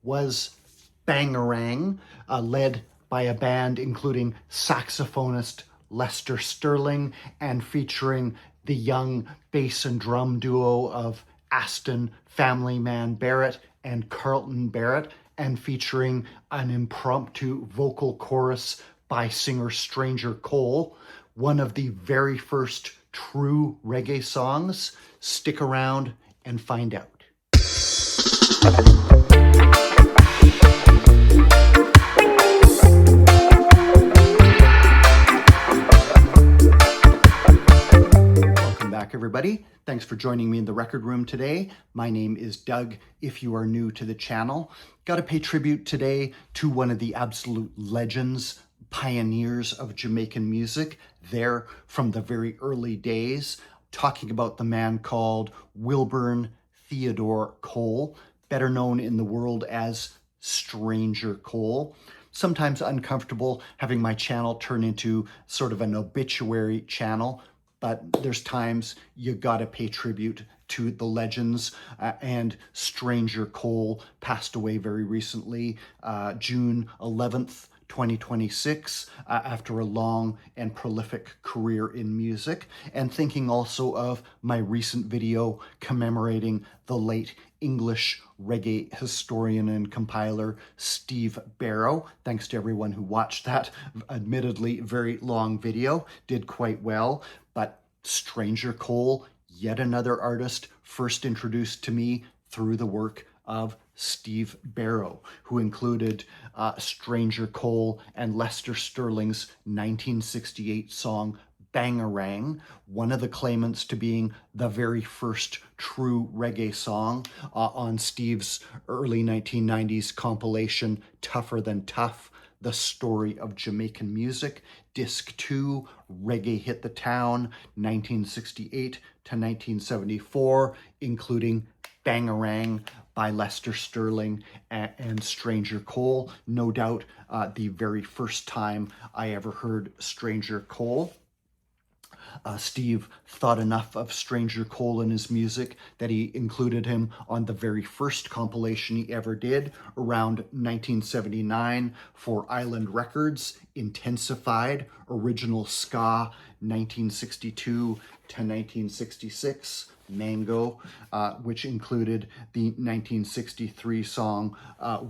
was Bangarang, led by a band including saxophonist Lester Sterling and featuring the young bass and drum duo of Aston Family Man Barrett and Carlton Barrett, and featuring an impromptu vocal chorus by singer Stranger Cole, one of the very first true reggae songs. Stick around and find out. Welcome back, everybody. Thanks for joining me in the record room today. My name is Doug, if you are new to the channel. Got to pay tribute today to one of the absolute legends, pioneers of Jamaican music, there from the very early days, talking about the man called Wilburn Theodore Cole, better known in the world as Stranger Cole. Sometimes uncomfortable having my channel turn into sort of an obituary channel, but there's times you gotta pay tribute to the legends, and Stranger Cole passed away very recently, June 11th, 2026, after a long and prolific career in music, and thinking also of my recent video commemorating the late English reggae historian and compiler Steve Barrow. Thanks to everyone who watched that admittedly very long video, did quite well. But Stranger Cole, yet another artist first introduced to me through the work of Steve Barrow, who included Stranger Cole and Lester Sterling's 1968 song Bangarang, one of the claimants to being the very first true reggae song on Steve's early 1990s compilation Tougher Than Tough, The Story of Jamaican Music, Disc 2, Reggae Hit the Town, 1968 to 1974, including Bangarang by Lester Sterling and Stranger Cole. No doubt the very first time I ever heard Stranger Cole. Steve thought enough of Stranger Cole in his music that he included him on the very first compilation he ever did around 1979 for Island Records, Intensified, Original Ska, 1962 to 1966, Mango, which included the 1963 song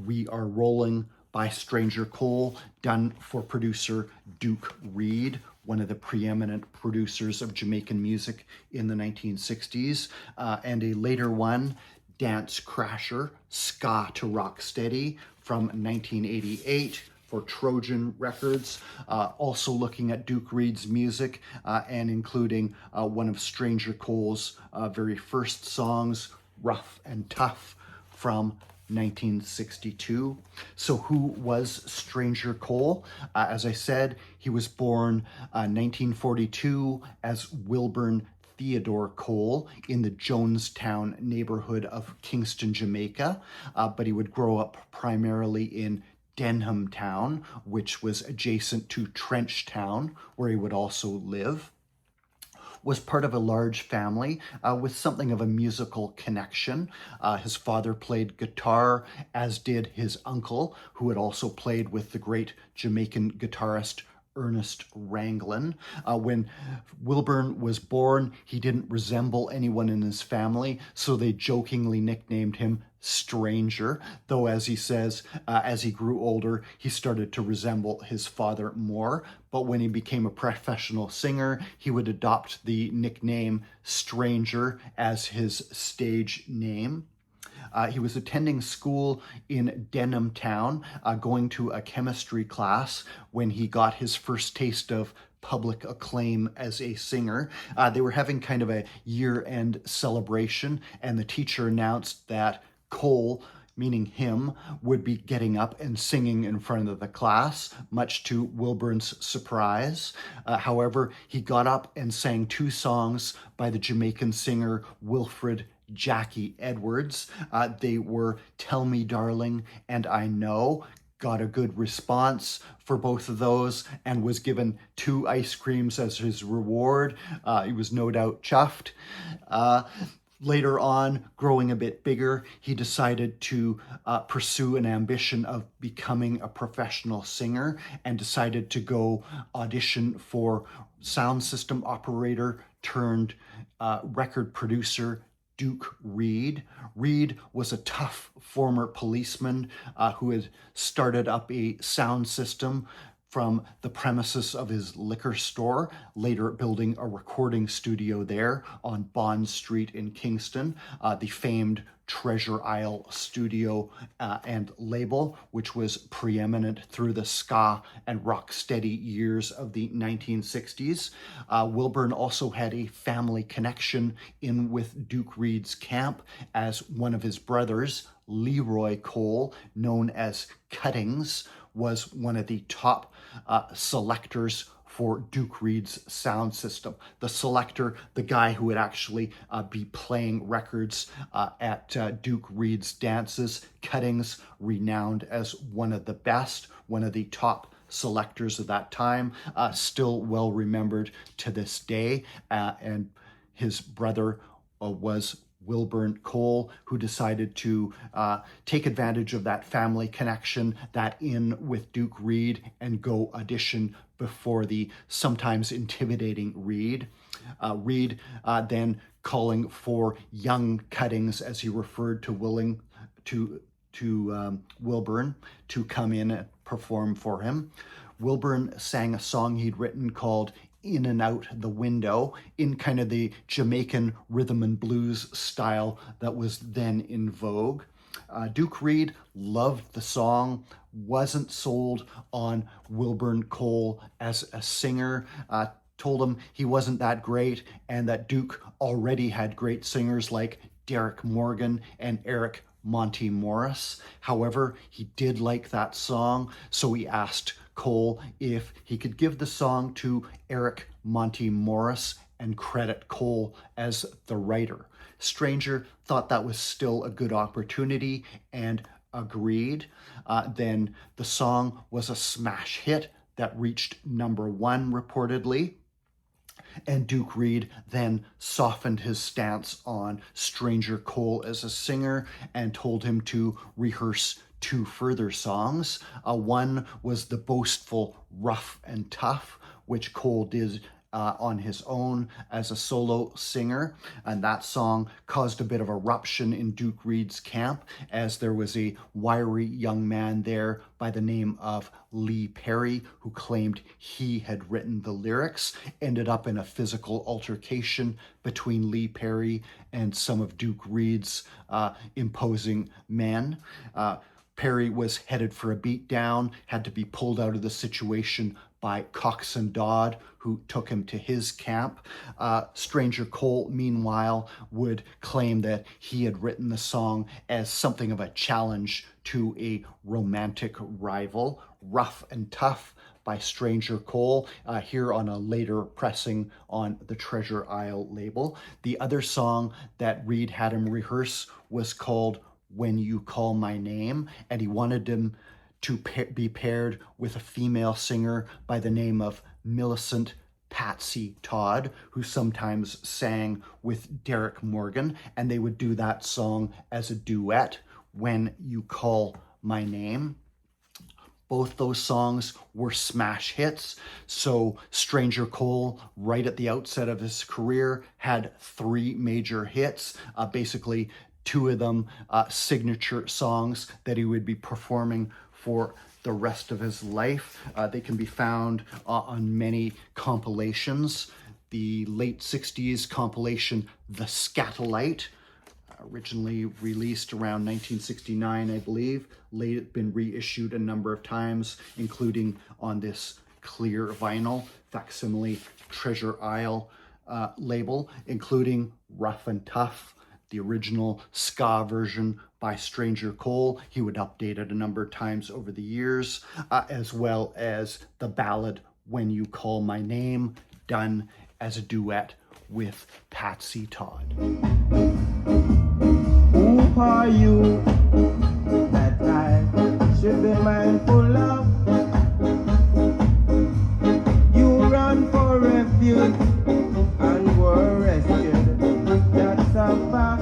We Are Rolling by Stranger Cole, done for producer Duke Reid, one of the preeminent producers of Jamaican music in the 1960s, and a later one, Dance Crasher, Ska to Rock Steady, from 1988 for Trojan Records, also looking at Duke Reid's music and including one of Stranger Cole's very first songs, Rough and Tough, from 1962. So who was Stranger Cole? As I said, he was born 1942 as Wilburn Theodore Cole in the Jonestown neighborhood of Kingston, Jamaica, but he would grow up primarily in Denham Town, which was adjacent to Trench Town, where he would also live. Was part of a large family with something of a musical connection. His father played guitar, as did his uncle, who had also played with the great Jamaican guitarist Ernest Ranglin. When Wilburn was born, he didn't resemble anyone in his family, so they jokingly nicknamed him Stranger, though as he says, as he grew older, he started to resemble his father more. But when he became a professional singer, he would adopt the nickname Stranger as his stage name. He was attending school in Denham Town, going to a chemistry class when he got his first taste of public acclaim as a singer. They were having kind of a year-end celebration, and the teacher announced that Cole, meaning him, would be getting up and singing in front of the class, much to Wilburn's surprise. However, he got up and sang two songs by the Jamaican singer Wilfred Jackie Edwards. They were Tell Me Darling and I Know. Got a good response for both of those and was given 2 ice creams as his reward. He was no doubt chuffed. Later on, growing a bit bigger, he decided to pursue an ambition of becoming a professional singer and decided to go audition for sound system operator turned record producer Duke Reid. Reid was a tough former policeman who had started up a sound system from the premises of his liquor store, later building a recording studio there on Bond Street in Kingston, the famed Treasure Isle studio and label, which was preeminent through the ska and rocksteady years of the 1960s. Wilburn also had a family connection in with Duke Reid's camp, as one of his brothers, Leroy Cole, known as Cuttings, was one of the top selectors for Duke Reid's sound system. The selector, the guy who would actually be playing records at Duke Reid's dances. Cuttings, renowned as one of the best, one of the top selectors of that time, still well remembered to this day. And his brother was Wilburn Cole, who decided to take advantage of that family connection, that in with Duke Reid, and go audition before the sometimes intimidating Reid. Reid then calling for young Cuttings, as he referred to Wilburn, to come in and perform for him. Wilburn sang a song he'd written called In and Out the Window, in kind of the Jamaican rhythm and blues style that was then in vogue. Duke Reid loved the song, wasn't sold on Wilburn Cole as a singer, told him he wasn't that great, and that Duke already had great singers like Derek Morgan and Eric Monty Morris. However, he did like that song, so he asked Cole if he could give the song to Eric Monty Morris and credit Cole as the writer. Stranger thought that was still a good opportunity and agreed. Then the song was a smash hit that reached #1 reportedly. And Duke Reid then softened his stance on Stranger Cole as a singer and told him to rehearse 2 further songs. One was the boastful Rough and Tough, which Cole did on his own as a solo singer, and that song caused a bit of a ruption in Duke Reid's camp, as there was a wiry young man there by the name of Lee Perry who claimed he had written the lyrics. Ended up in a physical altercation between Lee Perry and some of Duke Reid's imposing men. Perry was headed for a beatdown, had to be pulled out of the situation by Coxsone Dodd, who took him to his camp. Stranger Cole, meanwhile, would claim that he had written the song as something of a challenge to a romantic rival. Rough and Tough by Stranger Cole, here on a later pressing on the Treasure Isle label. The other song that Reid had him rehearse was called When You Call My Name, and he wanted him to be paired with a female singer by the name of Millicent Patsy Todd, who sometimes sang with Derek Morgan, and they would do that song as a duet, When You Call My Name. Both those songs were smash hits, so Stranger Cole, right at the outset of his career, had 3 major hits, basically 2 of them signature songs that he would be performing for the rest of his life. They can be found on many compilations. The late 60s compilation, The Scatolite, originally released around 1969, I believe, been reissued a number of times, including on this clear vinyl facsimile Treasure Isle label, including Rough and Tough, the original ska version by Stranger Cole. He would update it a number of times over the years, as well as the ballad When You Call My Name, done as a duet with Patsy Todd. Who are you that I should be mindful of? You run for refuge and were rescued. That's a fact.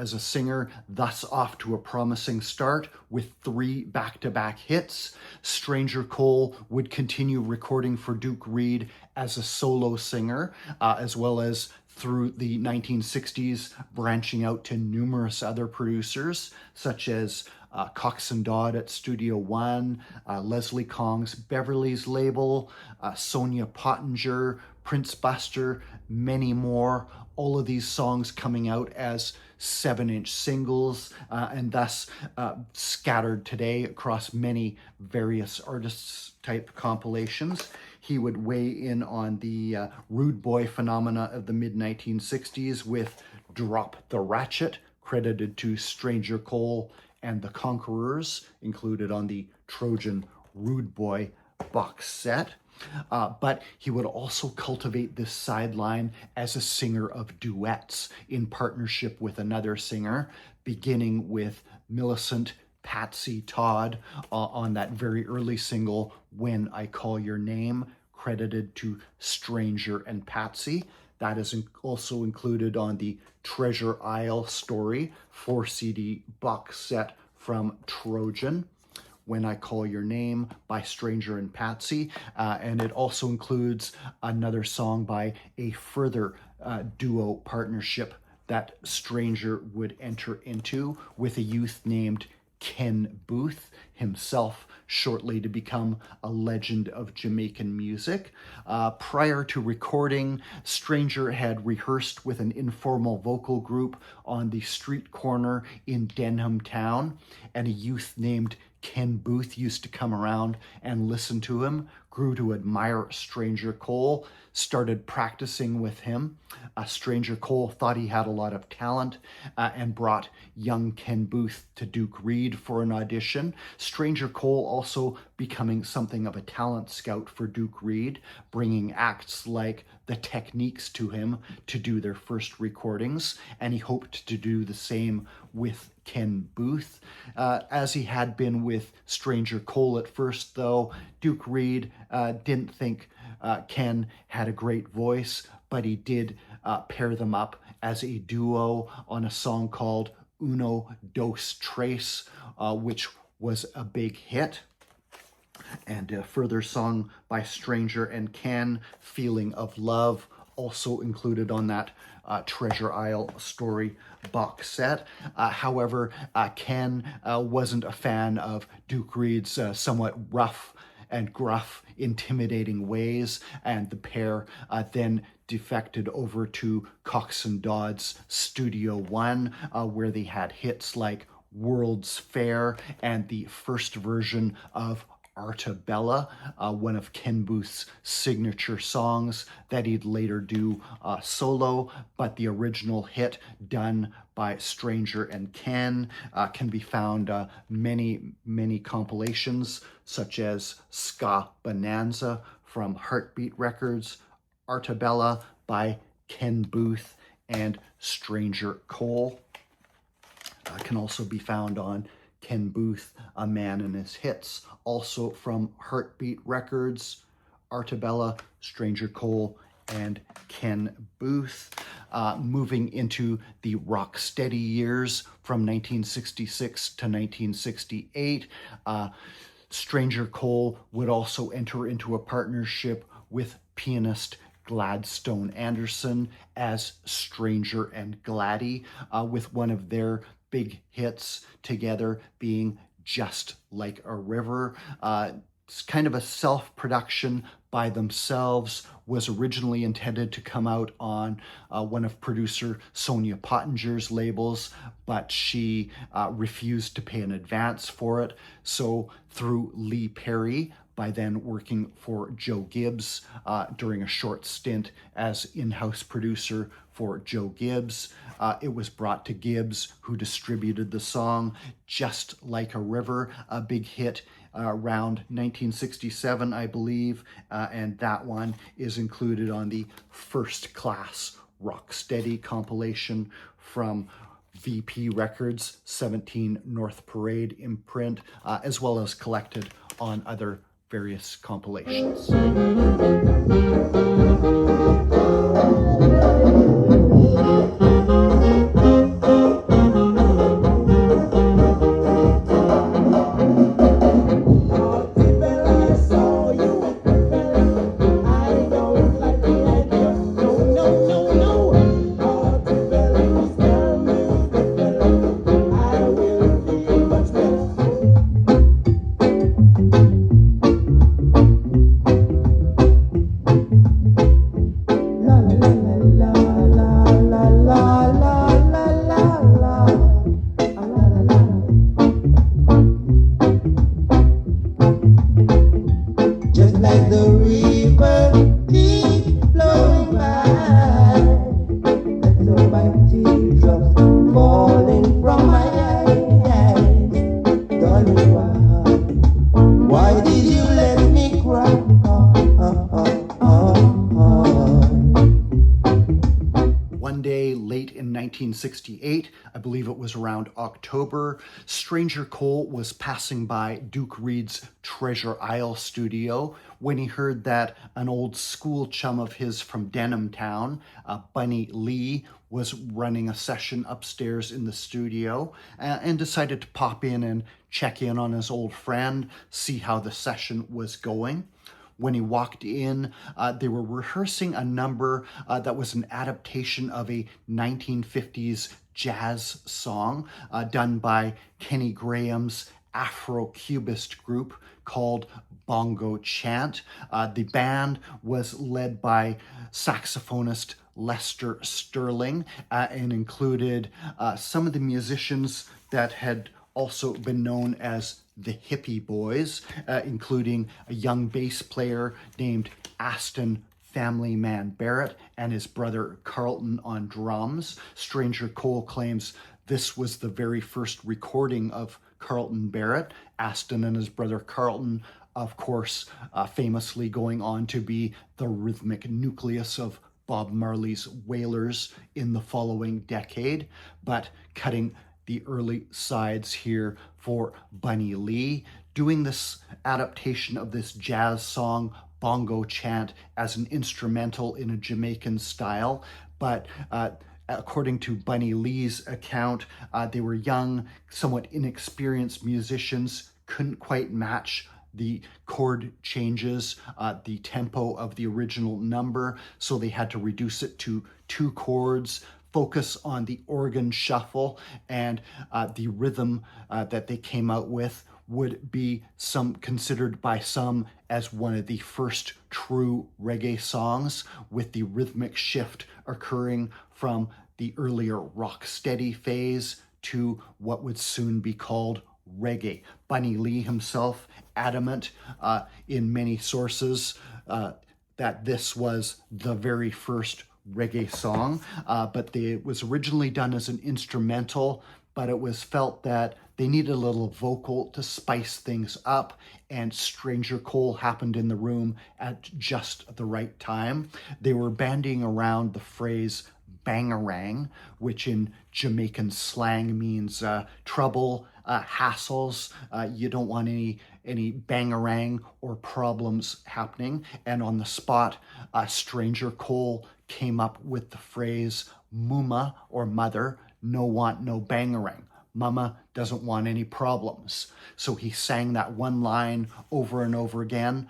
as a singer, thus off to a promising start with 3 back-to-back hits. Stranger Cole would continue recording for Duke Reid as a solo singer, as well as through the 1960s, branching out to numerous other producers, such as Cox and Dodd at Studio One, Leslie Kong's Beverly's label, Sonia Pottinger, Prince Buster, many more. All of these songs coming out as 7-inch singles, and thus scattered today across many various artists type compilations. He would weigh in on the rude boy phenomena of the mid-1960s with Drop the Ratchet, credited to Stranger Cole and the Conquerors, included on the Trojan Rude Boy box set. But he would also cultivate this sideline as a singer of duets in partnership with another singer, beginning with Millicent Patsy Todd on that very early single, When I Call Your Name, credited to Stranger and Patsy. That is also included on the Treasure Isle Story 4-CD box set from Trojan, When I Call Your Name by Stranger and Patsy. And it also includes another song by a further duo partnership that Stranger would enter into with a youth named Ken Boothe, himself shortly to become a legend of Jamaican music. Prior to recording, Stranger had rehearsed with an informal vocal group on the street corner in Denham Town, and a youth named Ken Boothe used to come around and listen to him, grew to admire Stranger Cole, started practicing with him. Stranger Cole thought he had a lot of talent and brought young Ken Boothe to Duke Reid for an audition. Stranger Cole also becoming something of a talent scout for Duke Reid, bringing acts like the Techniques to him to do their first recordings, and he hoped to do the same with Ken Boothe. As he had been with Stranger Cole at first, though, Duke Reid didn't think Ken had a great voice, but he did pair them up as a duo on a song called Uno Dos Tres, which was a big hit. And a further song by Stranger and Ken, Feeling of Love, also included on that Treasure Isle Story box set. However, Ken wasn't a fan of Duke Reid's somewhat rough and gruff, intimidating ways, and the pair then defected over to Cox and Dodd's Studio One, where they had hits like World's Fair and the first version of Artabella, one of Ken Booth's signature songs that he'd later do solo, but the original hit done by Stranger and Ken can be found many compilations, such as Ska Bonanza from Heartbeat Records, Artabella by Ken Boothe and Stranger Cole. Can also be found on Ken Boothe, A Man and His Hits, also from Heartbeat Records, Artabella, Stranger Cole, and Ken Boothe. Moving into the rocksteady years from 1966 to 1968, Stranger Cole would also enter into a partnership with pianist Gladstone Anderson as Stranger and Gladdy, with one of their big hits together being Just Like a River. It's kind of a self-production by themselves, was originally intended to come out on one of producer Sonia Pottinger's labels, but she refused to pay an advance for it. So through Lee Perry, by then working for Joe Gibbs during a short stint as in-house producer for Joe Gibbs, it was brought to Gibbs, who distributed the song Just Like a River, a big hit around 1967, I believe, and that one is included on the First Class Rocksteady compilation from VP Records, 17 North Parade imprint, as well as collected on other various compilations. And so my teardrops falling from my eyes. Darling, why did you let me cry? One day late in 1968, I believe it was around October, Stranger Cole was passing by Duke Reid's Treasure Isle studio when he heard that an old school chum of his from Denham Town, Bunny Lee, was running a session upstairs in the studio and decided to pop in and check in on his old friend, see how the session was going. When he walked in, they were rehearsing a number that was an adaptation of a 1950s jazz song done by Kenny Graham's Afro-Cubist group called Bongo Chant. The band was led by saxophonist Lester Sterling and included some of the musicians that had also been known as the Hippie Boys, including a young bass player named Aston Family Man Barrett and his brother Carlton on drums. Stranger Cole claims this was the very first recording of Carlton Barrett. Aston and his brother Carlton, of course, famously going on to be the rhythmic nucleus of Bob Marley's Wailers in the following decade, but cutting the early sides here for Bunny Lee, doing this adaptation of this jazz song, Bongo Chant, as an instrumental in a Jamaican style. But according to Bunny Lee's account, they were young, somewhat inexperienced musicians, couldn't quite match the chord changes, the tempo of the original number, so they had to reduce it to 2 chords, focus on the organ shuffle, and the rhythm that they came out with would be considered by some as one of the first true reggae songs, with the rhythmic shift occurring from the earlier rocksteady phase to what would soon be called reggae. Bunny Lee himself adamant in many sources that this was the very first reggae song, but it was originally done as an instrumental, but it was felt that they needed a little vocal to spice things up, and Stranger Cole happened in the room at just the right time. They were bandying around the phrase Bangarang, which in Jamaican slang means trouble, hassles. You don't want any bangarang or problems happening. And on the spot, Stranger Cole came up with the phrase Muma, or mother, no want no bangarang. Mama doesn't want any problems. So he sang that one line over and over again.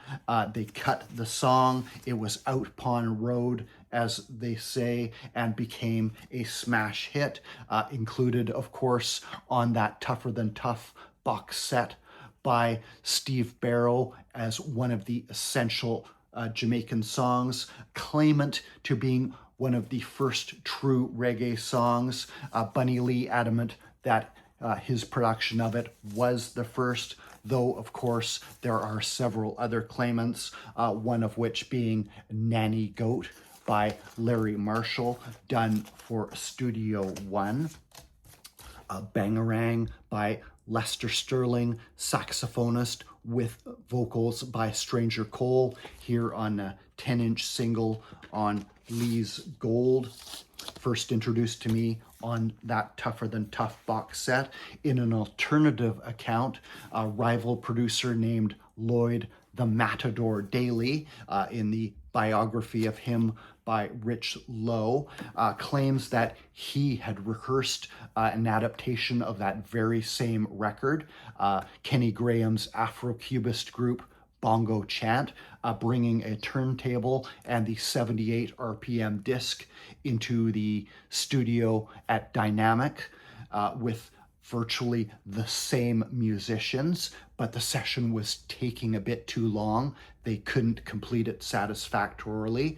They cut the song. It was out upon road, as they say, and became a smash hit, included, of course, on that Tougher Than Tough box set by Steve Barrow as one of the essential Jamaican songs, claimant to being one of the first true reggae songs. Bunny Lee adamant that his production of it was the first, though of course there are several other claimants, one of which being Nanny Goat by Larry Marshall, done for Studio One. Bangarang by Lester Sterling, saxophonist, with vocals by Stranger Cole, here on a 10-inch single on Lee's Gold, first introduced to me on that Tougher Than Tough box set. In an alternative account, a rival producer named Lloyd the Matador Daly, in the biography of him by Rich Lowe, claims that he had rehearsed an adaptation of that very same record, Kenny Graham's Afro-Cubist group Bongo Chant, bringing a turntable and the 78 RPM disc into the studio at Dynamic with virtually the same musicians, but the session was taking a bit too long. They couldn't complete it satisfactorily,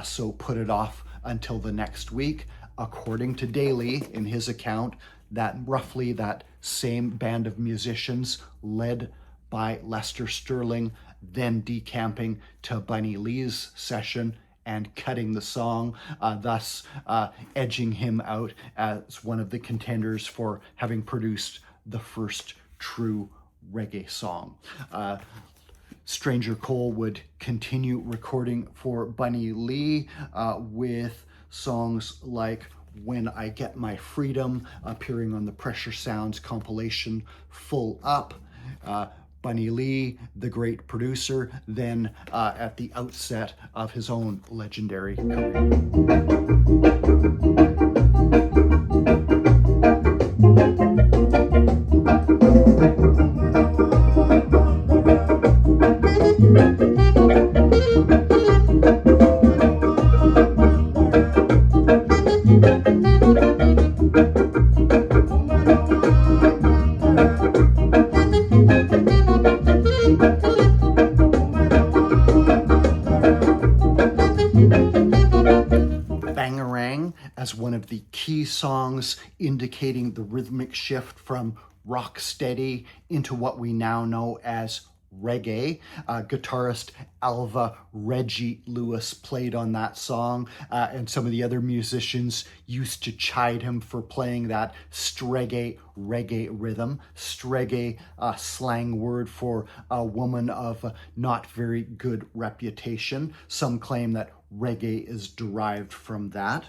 so put it off until the next week. According to Daly, in his account, that roughly that same band of musicians, led by Lester Sterling, then decamping to Bunny Lee's session and cutting the song, thus edging him out as one of the contenders for having produced the first true reggae song. Stranger Cole would continue recording for Bunny Lee with songs like When I Get My Freedom, appearing on the Pressure Sounds compilation Full Up. Bunny Lee, the great producer, then at the outset of his own legendary career. Bangarang as one of the key songs indicating the rhythmic shift from rock steady into what we now know as reggae. Guitarist Alva Reggie Lewis played on that song, and some of the other musicians used to chide him for playing that streggae reggae rhythm. Streggae, slang word for a woman of not very good reputation. Some claim that reggae is derived from that.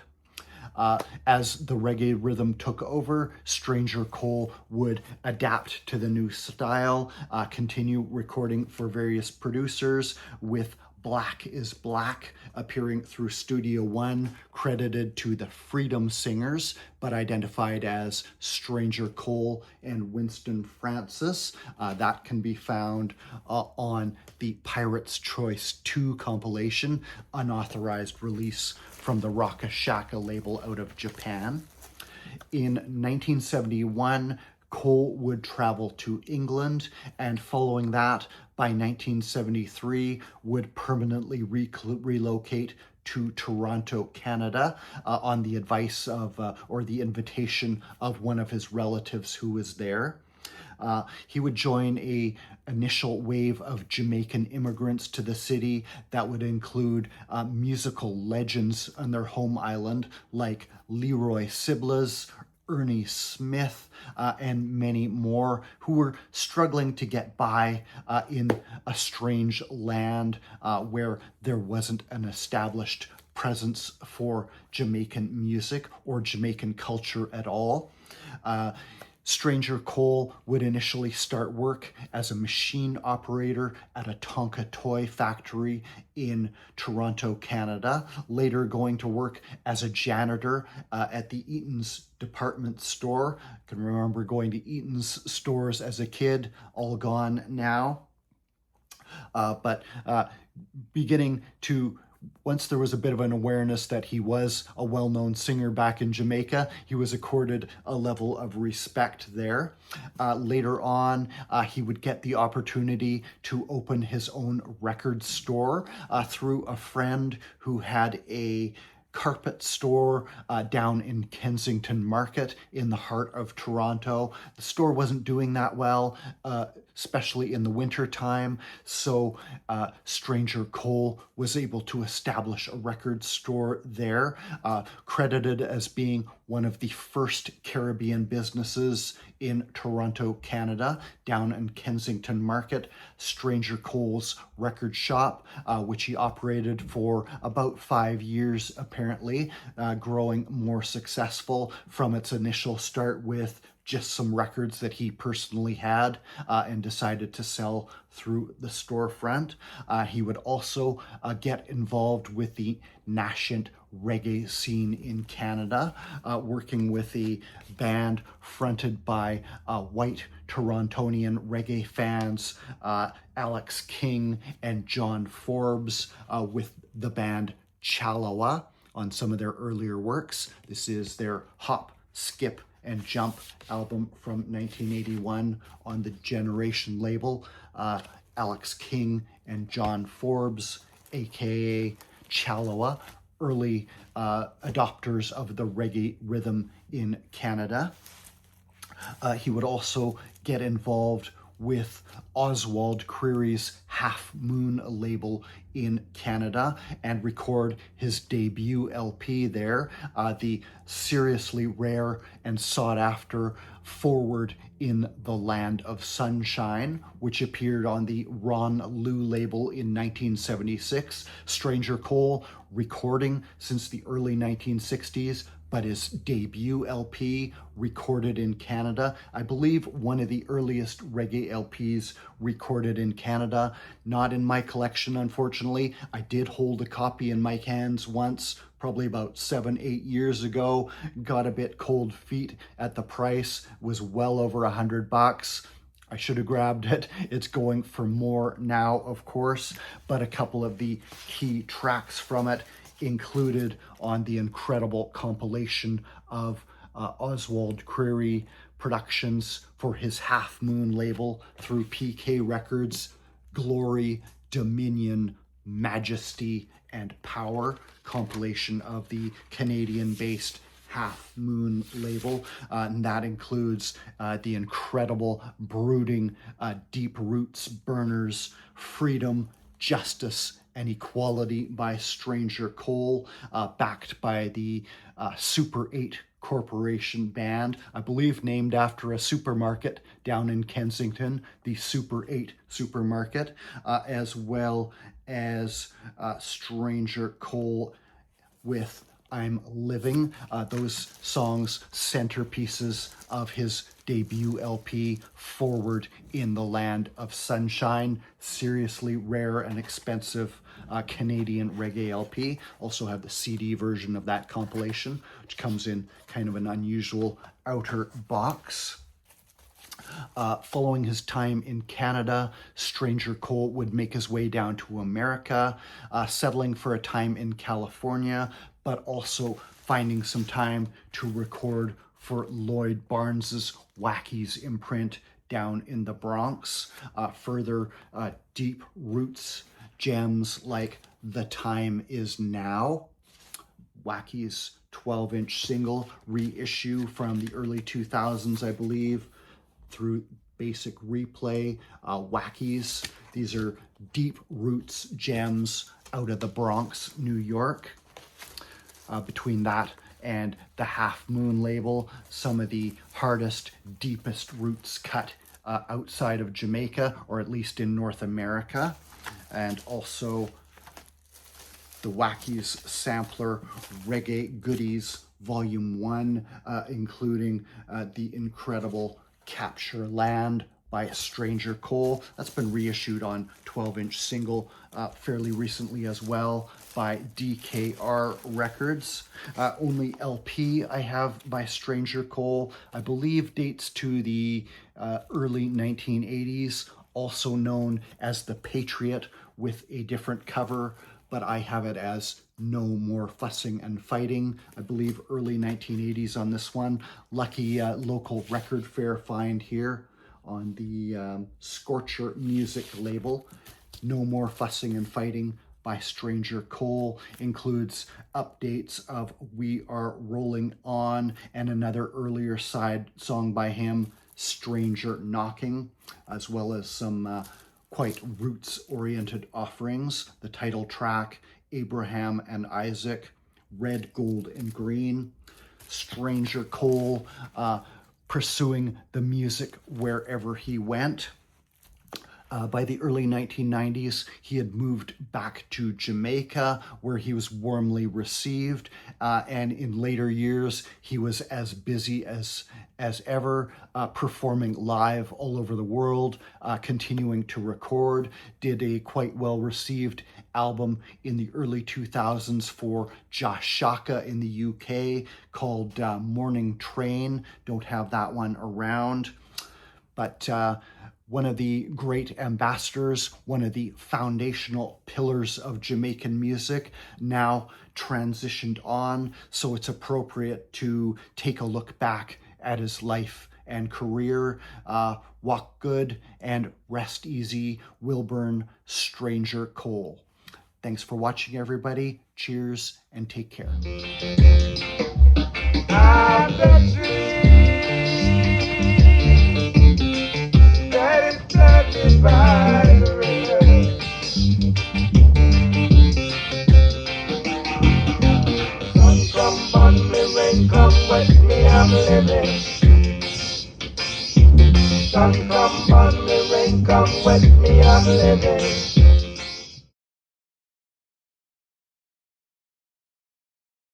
As the reggae rhythm took over, Stranger Cole would adapt to the new style, continue recording for various producers, with Black is Black appearing through Studio One, credited to the Freedom Singers, but identified as Stranger Cole and Winston Francis. That can be found on the Pirates Choice 2 compilation, unauthorized release from the Rocka Shaka label out of Japan. In 1971, Cole would travel to England, and following that, by 1973, would permanently relocate to Toronto, Canada, on the advice of, or the invitation of one of his relatives who was there. He would join a initial wave of Jamaican immigrants to the city that would include musical legends on their home island like Leroy Sibbles, Ernie Smith, and many more, who were struggling to get by in a strange land where there wasn't an established presence for Jamaican music or Jamaican culture at all. Stranger Cole would initially start work as a machine operator at a Tonka toy factory in Toronto, Canada, later going to work as a janitor at the Eaton's department store. I can remember going to Eaton's stores as a kid, all gone now. But beginning to, once there was a bit of an awareness that he was a well-known singer back in Jamaica, he was accorded a level of respect there. Later on, he would get the opportunity to open his own record store through a friend who had a carpet store down in Kensington Market in the heart of Toronto. The store wasn't doing that well, especially in the winter time, so Stranger Cole was able to establish a record store there, credited as being one of the first Caribbean businesses in Toronto, Canada, down in Kensington Market. Stranger Cole's record shop, which he operated for about 5 years, apparently, growing more successful from its initial start with just some records that he personally had and decided to sell through the storefront. He would also get involved with the nascent reggae scene in Canada, working with a band fronted by white Torontonian reggae fans, Alex King and John Forbes, with the band Chalawa on some of their earlier works. This is their Hop, Skip, and Jump album from 1981 on the Generation label. Alex King and John Forbes, aka Chalawa, early adopters of the reggae rhythm in Canada. He would also get involved with Oswald Creary's Half Moon label in Canada and record his debut LP there, the seriously rare and sought after Forward in the Land of Sunshine, which appeared on the Ron Lou label in 1976. Stranger Cole recording since the early 1960s, but his debut LP recorded in Canada. I believe one of the earliest reggae LPs recorded in Canada. Not in my collection, unfortunately. I did hold a copy in my hands once, probably about 7-8 years ago. Got a bit cold feet at the price. Was well over $100. I should have grabbed it. It's going for more now, of course, but a couple of the key tracks from it included on the incredible compilation of Oswald Creary Productions for his Half Moon label through PK Records, Glory, Dominion, Majesty, and Power compilation of the Canadian-based Half Moon label, and that includes the incredible, brooding, Deep Roots Burners, Freedom, Justice, and Equality by Stranger Cole, backed by the Super 8 Corporation Band, I believe named after a supermarket down in Kensington, the Super 8 Supermarket, as well as Stranger Cole with I'm Living, those songs centerpieces of his debut LP, Forward in the Land of Sunshine. Seriously rare and expensive Canadian reggae LP. Also have the CD version of that compilation, which comes in kind of an unusual outer box. Following his time in Canada, Stranger Cole would make his way down to America, settling for a time in California, but also finding some time to record for Lloyd Barnes's Wacky's imprint down in the Bronx. Further deep roots gems like The Time Is Now, Wacky's 12-inch single reissue from the early 2000s, I believe, through Basic Replay, Wacky's. These are deep roots gems out of the Bronx, New York. Between that and the Half Moon label, some of the hardest, deepest roots cut outside of Jamaica, or at least in North America. And also the Wacky's Sampler Reggae Goodies Volume 1, including the incredible Capture Land by Stranger Cole. That's been reissued on 12-inch single fairly recently as well by DKR Records. Only LP I have by Stranger Cole, I believe dates to the early 1980s, also known as The Patriot with a different cover, but I have it as No More Fussing and Fighting. I believe early 1980s on this one. Lucky local record fair find here on the Scorcher Music label. No More Fussing and Fighting by Stranger Cole includes updates of We Are Rolling On and another earlier side song by him, Stranger Knocking, as well as some quite roots-oriented offerings. The title track, Abraham and Isaac, Red, Gold, and Green. Stranger Cole pursuing the music wherever he went. By the early 1990s, he had moved back to Jamaica, where he was warmly received. And in later years, he was as busy as ever, performing live all over the world, continuing to record. Did a quite well-received album in the early 2000s for Josh Shaka in the UK called Morning Train. Don't have that one around. But one of the great ambassadors, one of the foundational pillars of Jamaican music, now transitioned on, so it's appropriate to take a look back at his life and career. Walk good and rest easy, Wilburn, Stranger Cole. Thanks for watching, everybody. Cheers and take care. By the river. rain come wet me, I'm living. Sun come on me, rain come wet me, I'm living.